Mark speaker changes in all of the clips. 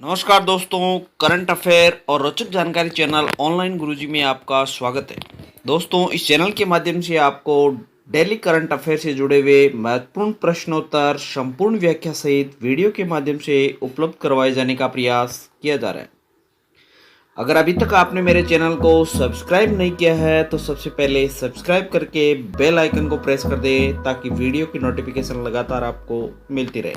Speaker 1: नमस्कार दोस्तों, current affair और रोचक जानकारी चैनल ऑनलाइन गुरुजी में आपका स्वागत है। दोस्तों, इस चैनल के माध्यम से आपको डेली करंट अफेयर से जुड़े हुए महत्वपूर्ण प्रश्नोत्तर संपूर्ण व्याख्या सहित वीडियो के माध्यम से उपलब्ध करवाए जाने का प्रयास किया जा रहा है। अगर अभी तक आपने मेरे चैनल को सब्सक्राइब नहीं किया है तो सबसे पहले सब्सक्राइब करके बेल आइकन को प्रेस कर दें ताकि वीडियो की नोटिफिकेशन लगातार आपको मिलती रहे।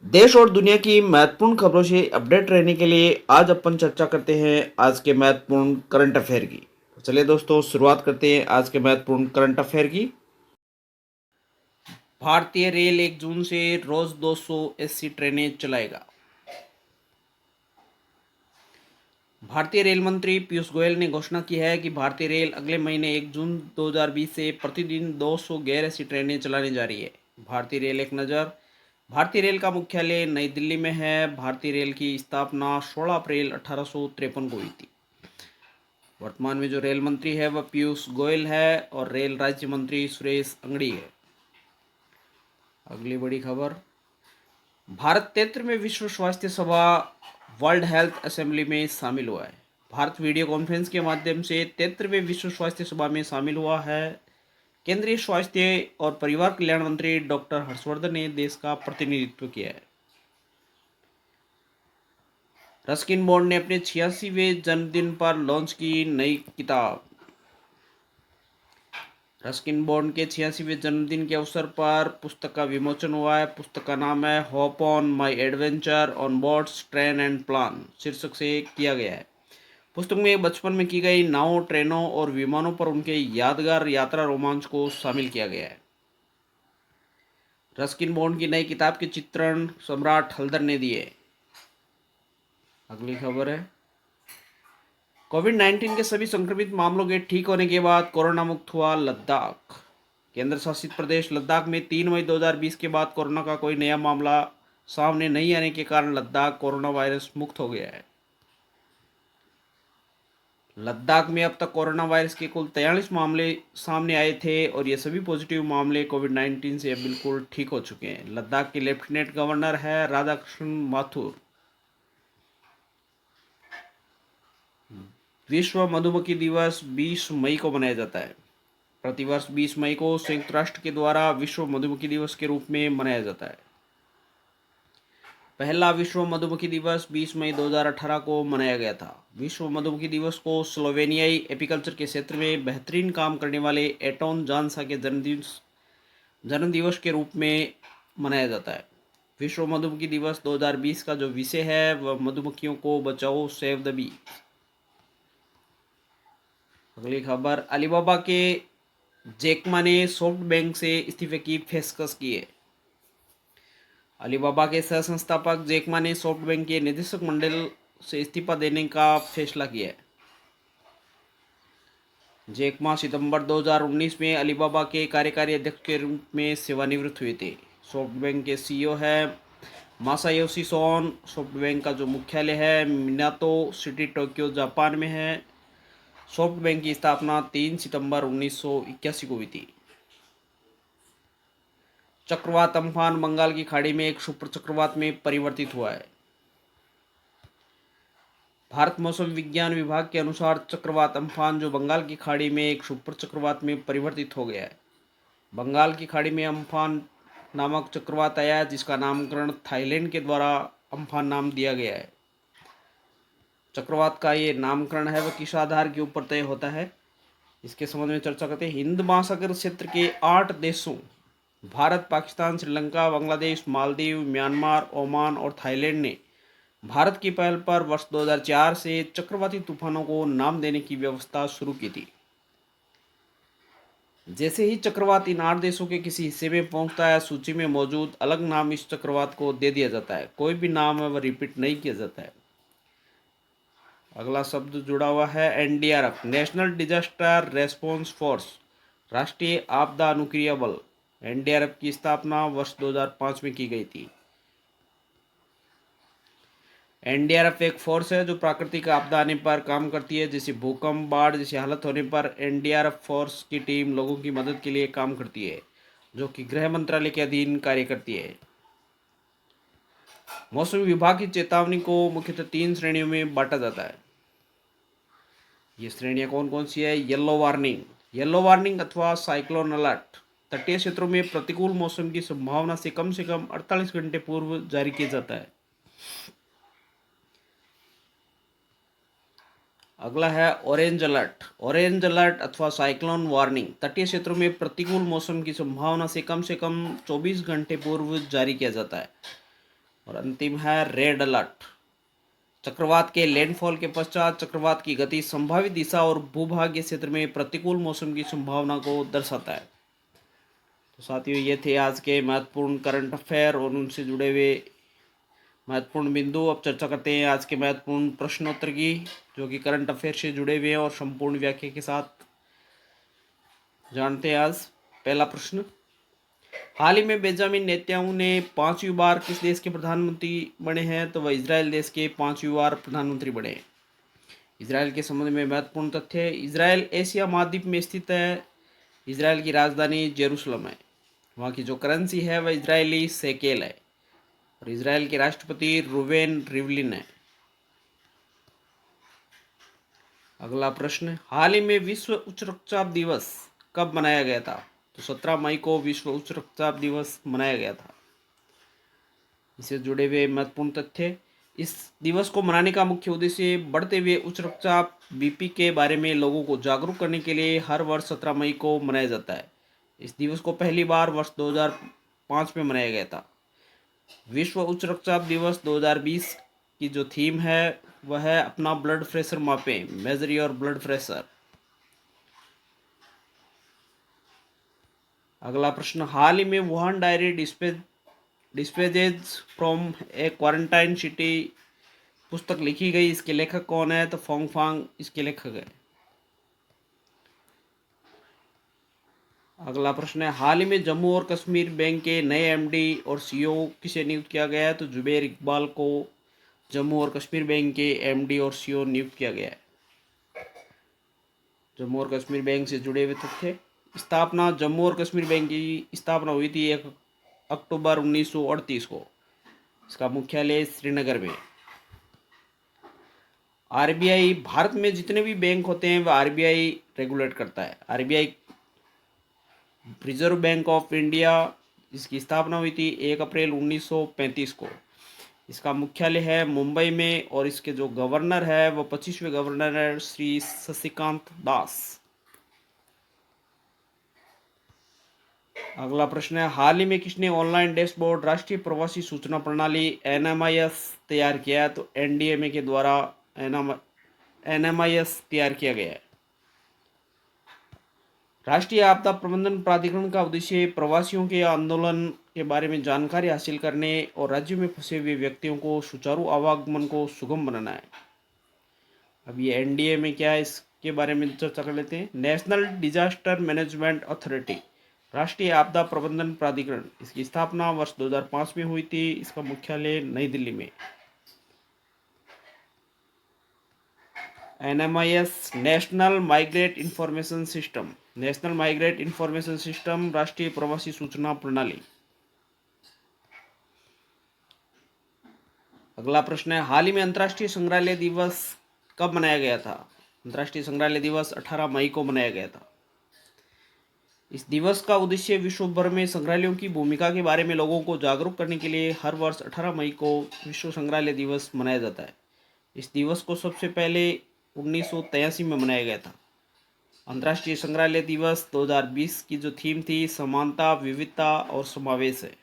Speaker 1: देश और दुनिया की महत्वपूर्ण खबरों से अपडेट रहने के लिए आज अपन चर्चा करते हैं आज के महत्वपूर्ण करंट अफेयर की। तो चलिए दोस्तों, शुरुआत करते हैं आज के महत्वपूर्ण करंट अफेयर की। भारतीय रेल 1 जून से रोज 280 ट्रेनें चलाएगा। भारतीय रेल मंत्री पीयूष गोयल ने घोषणा की है कि भारतीय रेल अगले महीने 1 जून 2020 से प्रतिदिन 200 गैर एसी ट्रेनें चलाने जा रही है। भारतीय रेल एक नज़र। भारतीय रेल का मुख्यालय नई दिल्ली में है। भारतीय रेल की स्थापना 16 अप्रैल 1853 को हुई थी। वर्तमान में जो रेल मंत्री है वह पीयूष गोयल है और रेल राज्य मंत्री सुरेश अंगड़ी है। अगली बड़ी खबर, भारत 73वें विश्व स्वास्थ्य सभा वर्ल्ड हेल्थ असेंबली में शामिल हुआ है। भारत वीडियो कॉन्फ्रेंस के माध्यम से 73वें विश्व स्वास्थ्य सभा में शामिल हुआ है। केंद्रीय स्वास्थ्य और परिवार कल्याण मंत्री डॉक्टर हर्षवर्धन ने देश का प्रतिनिधित्व किया है। रस्किन बॉन्ड ने अपने 86वें जन्मदिन पर लॉन्च की नई किताब। रस्किन बॉन्ड के 86वें जन्मदिन के अवसर पर पुस्तक का विमोचन हुआ है। पुस्तक का नाम है hope on my adventure on boards train and plan शीर्षक से किया गया है। पुस्तक में बचपन में की गई नावों, ट्रेनों और विमानों पर उनके यादगार यात्रा रोमांच को शामिल किया गया है। रस्किन बॉन्ड की नई किताब के चित्रण सम्राट हल्दर ने दिए। अगली खबर है, कोविड-19 के सभी संक्रमित मामलों के ठीक होने के बाद कोरोना मुक्त हुआ लद्दाख। केंद्र शासित प्रदेश लद्दाख में 3 मई 2020 के बाद कोरोना का कोई नया मामला सामने नहीं आने के कारण लद्दाख कोरोना वायरस मुक्त हो गया है। लद्दाख में अब तक कोरोना वायरस के कुल 43 मामले सामने आए थे और ये सभी पॉजिटिव मामले कोविड-19 से अब बिल्कुल ठीक हो चुके हैं। लद्दाख के लेफ्टिनेंट गवर्नर है राधाकृष्ण माथुर। विश्व मधुमक्खी दिवस 20 मई को मनाया जाता है। प्रतिवर्ष 20 मई को संयुक्त राष्ट्र के द्वारा विश्व मधुमक्खी दिवस के रूप में मनाया जाता है। पहला विश्व मधुमक्खी दिवस 20 मई 2018 को मनाया गया था। विश्व मधुमक्खी दिवस को स्लोवेनियाई एपीकल्चर के क्षेत्र में बेहतरीन काम करने वाले एटोन जानसा के जन्मदिवस के रूप में मनाया जाता है। विश्व मधुमक्खी दिवस 2020 का जो विषय है वह मधुमक्खियों को बचाओ, सेव द बी। अगली खबर, अलीबाबा के जैक मा ने सॉफ्ट बैंक से इस्तीफे की पेशकश की है। अलीबाबा के सह संस्थापक जैक मा ने सॉफ्ट बैंक के निदेशक मंडल से इस्तीफा देने का फैसला किया है। जैक मा सितंबर 2019 में अलीबाबा के कार्यकारी अध्यक्ष के रूप में सेवानिवृत्त हुए थे। सॉफ्ट बैंक के सीईओ है मासायोशी सोन। सॉफ्ट बैंक का जो मुख्यालय है मिनातो सिटी, टोक्यो, जापान में है। सॉफ्ट बैंक की स्थापना 3 सितंबर 1981 को हुई थी। चक्रवात अम्फान बंगाल की खाड़ी में एक सुपर चक्रवात में परिवर्तित हुआ है। भारत मौसम विज्ञान विभाग के अनुसार चक्रवात अम्फान जो बंगाल की खाड़ी में एक सुपर चक्रवात में परिवर्तित हो गया है। बंगाल की खाड़ी में अम्फान नामक चक्रवात आया है जिसका नामकरण थाईलैंड के द्वारा अम्फान नाम दिया गया है। चक्रवात का ये नामकरण है वह किस आधार के ऊपर तय होता है, इसके संबंध में चर्चा करते हैं। हिंद महासागर क्षेत्र के 8 देशों भारत, पाकिस्तान, श्रीलंका, बांग्लादेश, मालदीव, म्यांमार, ओमान और थाईलैंड ने भारत की पहल पर वर्ष 2004 से चक्रवाती तूफानों को नाम देने की व्यवस्था शुरू की थी। जैसे ही चक्रवात इन 8 देशों के किसी हिस्से में पहुंचता है, सूची में मौजूद अलग नाम इस चक्रवात को दे दिया जाता है। कोई भी नाम है वह रिपीट नहीं किया जाता है। अगला शब्द जुड़ा हुआ है NDRF, national disaster response force, राष्ट्रीय आपदा अनुक्रिया बल। एनडीआरएफ की स्थापना वर्ष 2005 में की गई थी। एनडीआरएफ एक फोर्स है जो प्राकृतिक आपदा आने पर काम करती है, जैसे भूकंप, बाढ़ जैसी हालत होने पर एनडीआरएफ फोर्स की टीम लोगों की मदद के लिए काम करती है, जो कि गृह मंत्रालय के अधीन कार्य करती है। मौसम विभाग की चेतावनी को मुख्यतः 3 श्रेणियों में बांटा जाता है। ये श्रेणियां कौन कौन सी है? येलो वार्निंग अथवा साइक्लोन अलर्ट तटीय क्षेत्रों में प्रतिकूल मौसम की संभावना से कम 48 घंटे पूर्व जारी किया जाता है। अगला है ऑरेंज अलर्ट अथवा साइक्लोन वार्निंग तटीय क्षेत्रों में प्रतिकूल मौसम की संभावना से कम 24 घंटे पूर्व जारी किया जाता है। और अंतिम है रेड अलर्ट। चक्रवात के लैंडफॉल के पश्चात चक्रवात की गति, संभावित दिशा और भूभागीय क्षेत्र में प्रतिकूल मौसम की संभावना को दर्शाता है। तो साथियों, ये थे आज के महत्वपूर्ण करंट अफेयर और उनसे जुड़े हुए महत्वपूर्ण बिंदु। अब चर्चा करते हैं आज के महत्वपूर्ण प्रश्नोत्तर की, जो कि करंट अफेयर से जुड़े हुए हैं और संपूर्ण व्याख्या के साथ। जानते हैं आज पहला प्रश्न। हाल ही में बेंजामिन नेतन्याहू ने 5वीं बार किस देश के प्रधानमंत्री बने हैं? तो वह इजराइल देश के 5वीं बार प्रधानमंत्री बने हैं। इजराइल के संबंध में महत्वपूर्ण तथ्य है, इजराइल एशिया महाद्वीप में स्थित है। इजराइल की राजधानी जेरूसलम है। वहाँ की जो करेंसी है वह इजरायली शेकेल है। और इजराइल के राष्ट्रपति रूवेन रिवलिन है। अगला प्रश्न, हाल ही में विश्व उच्च रक्तचाप दिवस कब मनाया गया था? तो 17 मई को विश्व उच्च रक्तचाप दिवस मनाया गया था। इससे जुड़े हुए महत्वपूर्ण तथ्य, इस दिवस को मनाने का मुख्य उद्देश्य बढ़ते हुए उच्च रक्तचाप बीपी के बारे में लोगों को जागरूक करने के लिए हर वर्ष 17 मई को मनाया जाता है। इस दिवस को पहली बार वर्ष 2005 में मनाया गया था। विश्व उच्च रक्तचाप दिवस 2020 की जो थीम है वह है अपना ब्लड प्रेशर मापें, मेजर योर ब्लड प्रेशर। अगला प्रश्न, हाल ही में Wuhan diary dispatches from a quarantine city पुस्तक लिखी गई, इसके लेखक कौन है? तो फोंगफांग इसके लेखक है। अगला प्रश्न है, हाल ही में जम्मू और कश्मीर बैंक के नए एमडी और सीईओ किसे नियुक्त किया गया है? तो जुबैर इकबाल को जम्मू और कश्मीर बैंक के एमडी और सीईओ नियुक्त किया गया है। जम्मू और कश्मीर बैंक से जुड़े हुए तथ्य, स्थापना, जम्मू और कश्मीर बैंक की स्थापना हुई थी 1 अक्टूबर 1938 को। इसका मुख्यालय श्रीनगर में। आरबीआई, भारत में जितने भी बैंक होते हैं वह आरबीआई रेगुलेट करता है। RBI reserve bank of India, इसकी स्थापना हुई थी 1 अप्रैल 1935 को। इसका मुख्यालय है मुंबई में और इसके जो गवर्नर है वो 25वें गवर्नर है श्री शशिकांत दास। अगला प्रश्न है, हाल ही में किसने ऑनलाइन डैशबोर्ड राष्ट्रीय प्रवासी सूचना प्रणाली एनएमआईएस तैयार किया है? तो एनडीएमए के द्वारा एनएमआईएस तैयार किया गया है। राष्ट्रीय आपदा प्रबंधन प्राधिकरण का उद्देश्य प्रवासियों के आंदोलन के बारे में जानकारी हासिल करने और राज्य में फंसे हुए व्यक्तियों को सुचारू आवागमन को सुगम बनाना है। अब ये एनडीए में क्या है, इसके बारे में चर्चा कर लेते हैं। नेशनल डिजास्टर मैनेजमेंट अथॉरिटी, राष्ट्रीय आपदा प्रबंधन प्राधिकरण, इसकी स्थापना वर्ष 2005 में हुई थी। इसका मुख्यालय नई दिल्ली में। NMIS, national migrate information system, national migrate information system, राष्ट्रीय प्रवासी सूचना प्रणाली। अगला प्रश्न है, हाल ही में अंतर्राष्ट्रीय संग्रहालय दिवस कब मनाया गया था? अंतर्राष्ट्रीय संग्रहालय दिवस 18 मई को मनाया गया था। इस दिवस का उद्देश्य विश्व भर में संग्रहालयों की भूमिका के बारे में लोगों को जागरूक करने के लिए हर वर्ष 18 मई को विश्व संग्रहालय दिवस मनाया जाता है। इस दिवस को सबसे पहले 1983 में मनाया गया था। अंतर्राष्ट्रीय संग्रहालय दिवस 2020 की जो थीम थी समानता, विविधता और समावेश है।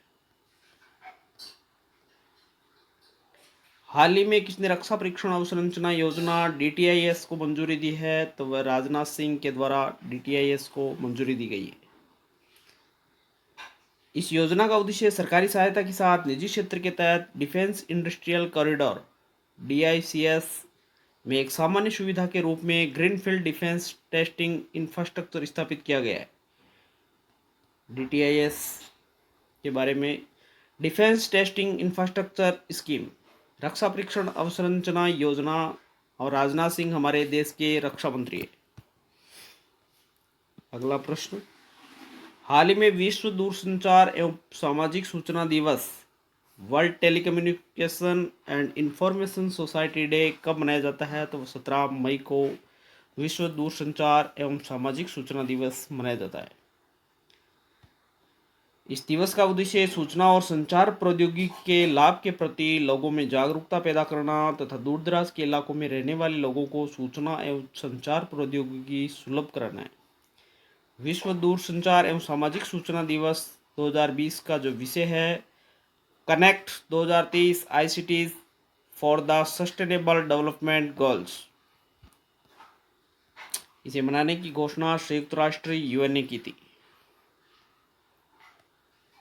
Speaker 1: हाल ही में किसने रक्षा परीक्षण अवसंरचना योजना डीटीआईएस को मंजूरी दी है? तो वह राजनाथ सिंह के द्वारा डीटीआईएस को मंजूरी दी गई है। इस योजना का उद्देश्य सरकारी सहायता के साथ निजी क्षेत्र के तहत डिफेंस इंडस्ट्रियल कॉरिडोर डीआईसीएस में एक सामान्य सुविधा के रूप में ग्रीनफील्ड डिफेंस टेस्टिंग इंफ्रास्ट्रक्चर स्थापित किया गया है। डीटीआईएस के बारे में, डिफेंस टेस्टिंग इंफ्रास्ट्रक्चर स्कीम, रक्षा परीक्षण अवसंरचना योजना, और राजनाथ सिंह हमारे देश के रक्षा मंत्री है। अगला प्रश्न, हाल ही में विश्व दूरसंचार एवं सामाजिक सूचना दिवस world telecommunication and information society day कब मनाया जाता है? तो 17 मई को विश्व दूरसंचार एवं सामाजिक सूचना दिवस मनाया जाता है। इस दिवस का उद्देश्य सूचना और संचार प्रौद्योगिकी के लाभ के प्रति लोगों में जागरूकता पैदा करना तथा दूर दराज के इलाकों में रहने वाले लोगों को सूचना एवं संचार प्रौद्योगिकी सुलभ कराना है। विश्व दूरसंचार एवं सामाजिक सूचना दिवस 2020 का जो विषय है, connect 2030 ICTs for the sustainable development goals. इसे मनाने की घोषणा संयुक्त राष्ट्र यूएन ने की थी।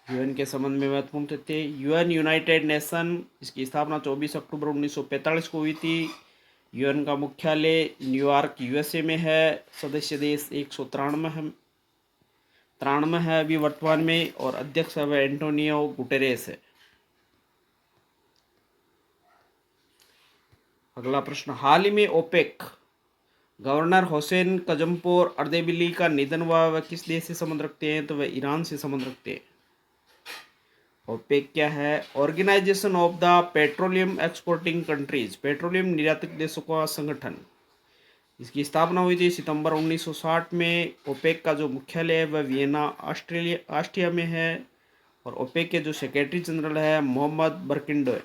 Speaker 1: यूएन के संबंध में महत्वपूर्ण तथ्य, यूएन यूनाइटेड नेशन, इसकी स्थापना 24 अक्टूबर 1945 को हुई थी। यूएन का मुख्यालय न्यूयॉर्क यूएसए में है। सदस्य देश 193 है अभी वर्तमान में, और अध्यक्ष है एंटोनियो गुटेरेस है। अगला प्रश्न, हाल ही में ओपेक गवर्नर हुसैन कजमपोर अर्देबिली का निधन हुआ। वह किस देश से संबंध रखते हैं? तो वह ईरान से संबंध रखते हैं। ओपेक क्या है? Organization of the petroleum exporting countries, petroleum निर्यातक देशों का संगठन। इसकी स्थापना हुई थी सितंबर 1960 में। ओपेक का जो मुख्यालय है वह वियना ऑस्ट्रिया में है, और ओपेक के जो सेक्रेटरी जनरल है मोहम्मद बरकिंडो है,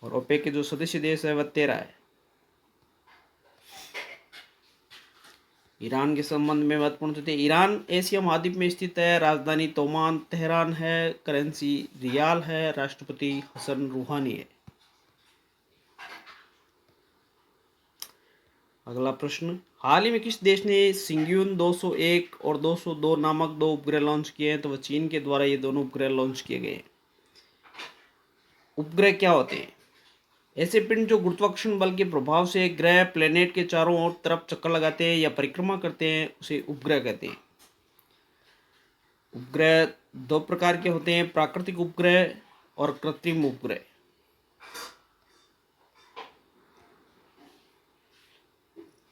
Speaker 1: और ओपेक के जो सदस्य देश है वह 13 है। ईरान के संबंध में महत्वपूर्ण तथ्य, ईरान एशिया महाद्वीप में स्थित है। राजधानी तोमान तेहरान है। करेंसी रियाल है। राष्ट्रपति हसन रूहानी है। अगला प्रश्न, हाल ही में किस देश ने सिंग्यून 201 और 202 नामक 2 उपग्रह लॉन्च किए हैं? तो वह चीन के द्वारा ये दोनों उपग्रह लॉन्च किए गए हैं। उपग्रह क्या होते हैं? ऐसे पिंड जो गुरुत्वाकर्षण बल के प्रभाव से ग्रह प्लेनेट के चारों ओर तरफ चक्कर लगाते हैं या परिक्रमा करते हैं, उसे उपग्रह कहते हैं। उपग्रह 2 प्रकार के होते हैं, प्राकृतिक उपग्रह और कृत्रिम उपग्रह।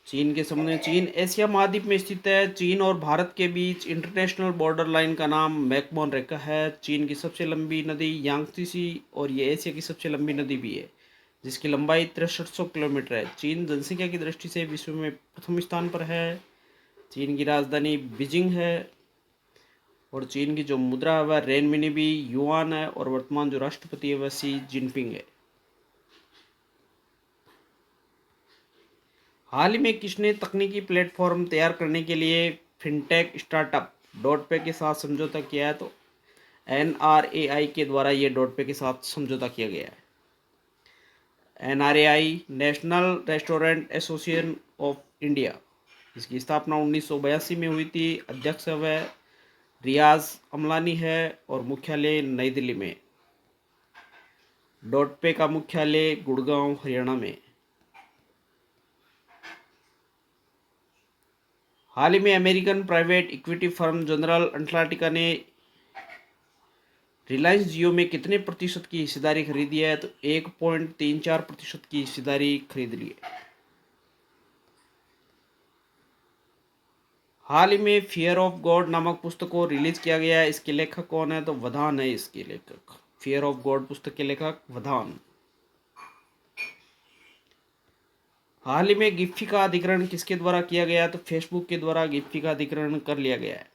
Speaker 1: चीन के संबंध में, चीन एशिया महाद्वीप में स्थित है। चीन और भारत के बीच इंटरनेशनल बॉर्डर लाइन का नाम मैकमोहन रेखा है। चीन की सबसे लंबी नदी यांगत्से, और ये एशिया की सबसे लंबी नदी भी है, जिसकी लंबाई 6300 किलोमीटर है। चीन जनसंख्या की दृष्टि से विश्व में प्रथम स्थान पर है। चीन की राजधानी बीजिंग है, और चीन की जो मुद्रा है वह रेनमिनबी युआन है, और वर्तमान जो राष्ट्रपति है वह शी जिनपिंग है। हाल ही में किसने तकनीकी प्लेटफॉर्म तैयार करने के लिए फिनटेक स्टार्टअप डॉटपे के साथ समझौता किया है? तो NRAI के द्वारा ये डॉटपे के साथ समझौता किया गया है। NRAI national restaurant association of India, इसकी स्थापना 1982 में हुई थी। अध्यक्ष वह रियाज अमलानी है, और मुख्यालय नई दिल्ली में। डॉटपे का मुख्यालय गुड़गांव हरियाणा में। हाल ही में American private equity firm general Atlantica ने रिलायंस जियो में कितने प्रतिशत की हिस्सेदारी खरीदी है? तो 1.34% की हिस्सेदारी खरीद ली है। हाल ही में फियर ऑफ गॉड नामक पुस्तक को रिलीज किया गया है। इसके लेखक कौन है? तो वधान है इसके लेखक। फियर ऑफ गॉड पुस्तक के लेखक वधान। हाल ही में गिफ्फी का अधिग्रहण किसके द्वारा किया गया? तो फेसबुक के द्वारा गिफ्फी का अधिग्रहण कर लिया गया है।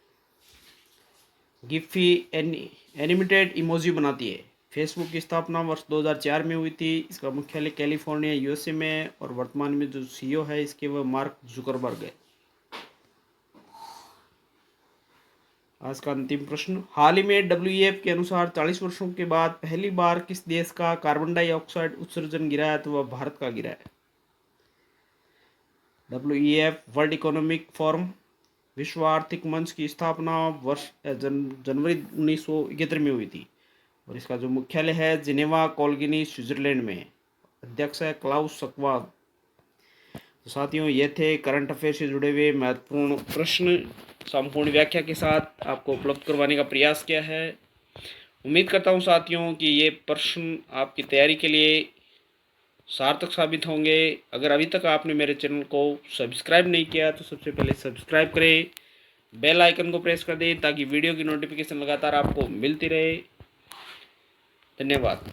Speaker 1: गिफ्फी एनिमेटेड इमोजी बनाती है। फेसबुक की स्थापना वर्ष 2004 में हुई थी। इसका मुख्यालय कैलिफोर्निया यूएसए में है, और वर्तमान में जो सीईओ है इसके वह मार्क जुकरबर्ग है। आज का अंतिम प्रश्न, हाल ही में WEF के अनुसार 40 वर्षों के बाद पहली बार किस देश का कार्बन डाइऑक्साइड उत्सर्जन गिरा है? तो वह भारत का गिरा है। WEF वर्ल्ड इकोनॉमिक फोरम, विश्व आर्थिक मंच की स्थापना वर्ष जनवरी 1971 में हुई थी, और इसका जो मुख्यालय है जिनेवा कोलगनी स्विट्जरलैंड में। अध्यक्ष है क्लाउस सकवाब। तो साथियों, ये थे करंट अफेयर से जुड़े हुए महत्वपूर्ण प्रश्न। संपूर्ण व्याख्या के साथ आपको उपलब्ध करवाने का प्रयास किया है। उम्मीद करता हूँ साथियों कि ये प्रश्न आपकी तैयारी के लिए सार्थक साबित होंगे। अगर अभी तक आपने मेरे चैनल को सब्सक्राइब नहीं किया तो सबसे पहले सब्सक्राइब करें, बेल आइकन को प्रेस कर दें ताकि वीडियो की नोटिफिकेशन लगातार आपको मिलती रहे। धन्यवाद।